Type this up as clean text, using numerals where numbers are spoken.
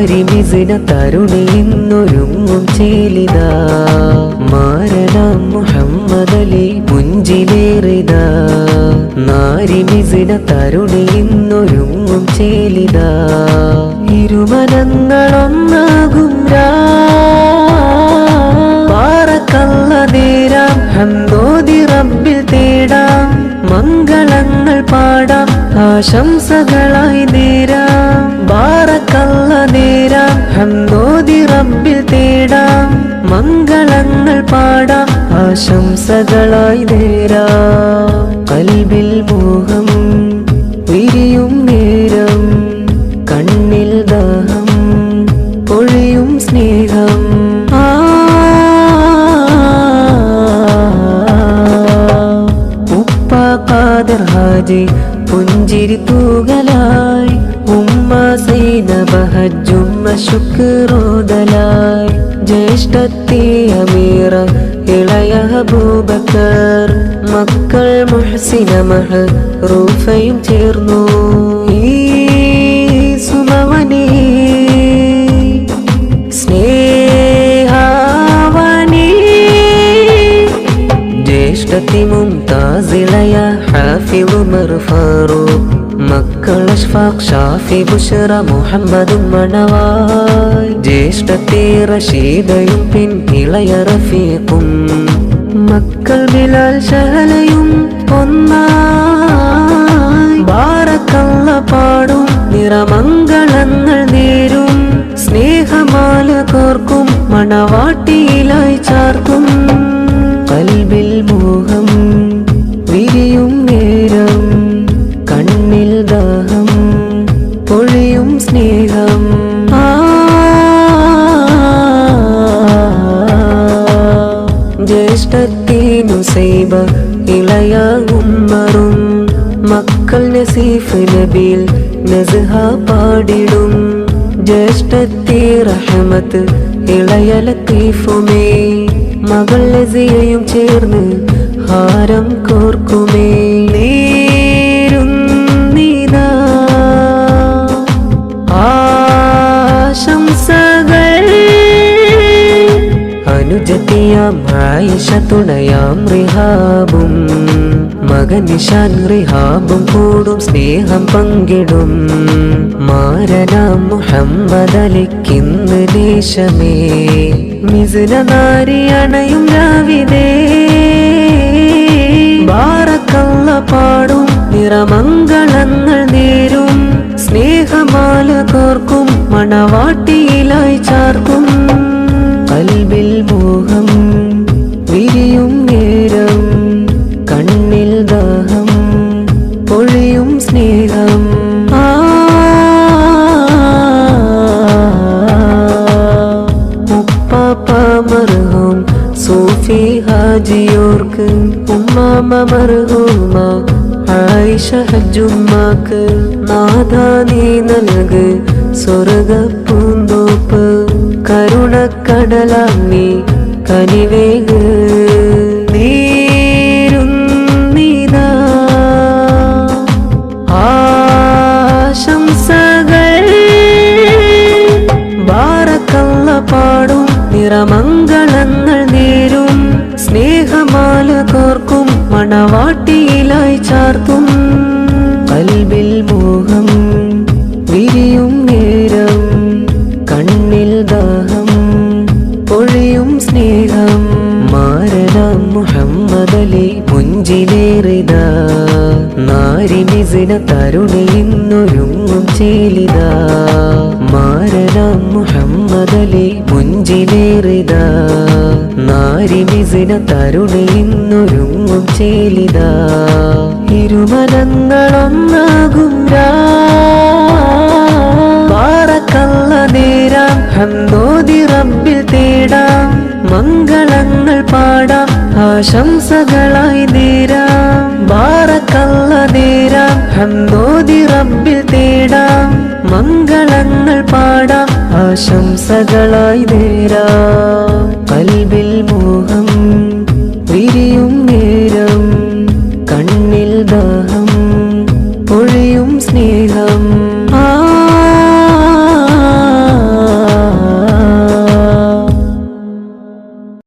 നാരിമിസിന തരുണി ഇന്നൊരുങ്ങും ചേലിതാ മാരന മുഹമ്മദലി മുഞ്ചിലേറിതാ നാരിമിസിന തരുണി ഇന്നൊരുങ്ങും ചേലിതാ ഇരുമനങ്ങളൊന്നാകും ബാറക്കല്ല നേരാം ഹംദോദി റബ്ബിൽ തേടാം മംഗളങ്ങൾ പാടാം ആശംസകളായി നേരാം ബാറക്കല്ല നേരാം ഹംദോദി റബ്ബിൽ തേടാം മംഗളങ്ങൾ പാടാം ആശംസകളായി നേരാം കൽബിൽ മോഹം വിരിയും നേരം കണ്ണിൽ ദാഹം പൊഴിയും സ്നേഹം ഉപ്പ ഖാദർ ഹാജി പുഞ്ചിരി തൂകലായി ഉമ്മ സൈനബ ഹജ്ജുമ്മ ശുക്രോദലായി ജ്യേഷ്ഠത്തി അമീറ ഇളയ അബൂബക്കർ മക്കൾ മുഹ്സിന മഹ്റൂഫയും ചേർന്നു ഈ സുമവനേ സ്നേഹാവനേ ജ്യേഷ്ഠത്തി മുംതാസിളയ ഹാഫിദ് ഉമർ ഫാറൂഖ് മക്കൾ അഷ്ഫാഖ് ഷാഫി ബുഷറ മുഹമ്മദും മണവായ് ജ്യേഷ്ഠത്തി റഷീദയും പിൻ ഇളയ റഫീഖും മക്കൾ ബിലാൽ ഷഹലയും ഒന്നായി ബാറക്കല്ല പാടും നിറമംഗളങ്ങൾ നേരും സ്നേഹമാല കോർക്കും മണവാട്ടിയിലായി ചാർക്കും കൽബിൽ മോഹം വിരിയും നേരം കണ്ണിൽ ദാഹം പൊഴിയും സ്നേഹം ജ്യേഷ്ഠത്തി നുസൈബ ഇളയ ഉമ്മറും മക്കൾ നസീഫ് നബീൽ നസ്ഹ പാടിടും ജ്യേഷ്ഠത്തി റഹ്മത്ത് ഇളയ ലത്തീഫുമേ മകൾ ലസിയയും ചേർന്ന് ഹാരം കോർക്കുമേ നേരുന്നിതാ ആശംസകൾ അനുജത്തിയാം ആയിഷ തുണയാം റിഹാബും മകൻ നിഷാൻ റിഹാബും കൂടും സ്നേഹം പങ്കിടും മാരനാം മുഹമ്മദലിക്കിന്ന് ദേശമേ മിസിന നാരി അണയും രാവിതേ ബാറക്കല്ല പാടും നിറമംഗളങ്ങൾ നേരും സ്നേഹമാല കോർക്കും മണവാട്ടിയിലായി ചാർക്കും കൽബിൽ മോഹം വിരിയും നേരം കണ്ണിൽ ദാഹം പൊഴിയും സ്നേഹം ഉപ്പാപ്പ മർഹൂം സൂഫി ഹാജിയോർക്ക് ഉമ്മാമ മർഹൂമ ആയിഷ ഹജ്ജുമ്മാക്ക് നാഥാ നീ നൽക് സ്വർഗ പൂന്തോപ്പ് കരുണക്കടലാം നീ കനിവേക് നേരുന്നിതാ ആശംസകൾ ബാറക്കല്ല പാടും നിറമംഗളങ്ങൾ നേരും സ്നേഹമാല കോർക്കും മണവാട്ടിയിലായി ചാർത്തും കൽബിൽ മോഹം വിരിയും നേരം കണ്ണിൽ ദാഹം പൊഴിയും സ്നേഹം മാരന മുഹമ്മദലി മുഞ്ചിലേറിതാ നാരിമിസിന തരുണി ഇന്നൊരുങ്ങും ചേലിതാ മാരന മുഹമ്മദലി മുഞ്ചിലേറിതാ നാരിമിസിന തരുണി ഇന്നൊരുങ്ങും ചേലിതാ ഇരുമനങ്ങളൊന്നാകും ബാറക്കല്ല നേരാം ഹംദോദി റബ്ബിൽ തേടാം മംഗളങ്ങൾ പാടാം ആശംസകളായി നേരാം ബാറക്കല്ല നേരാം ഹംദോദി റബ്ബിൽ തേടാം മംഗളങ്ങൾ പാടാം ആശംസകളായി നേരാം കൽബിൽ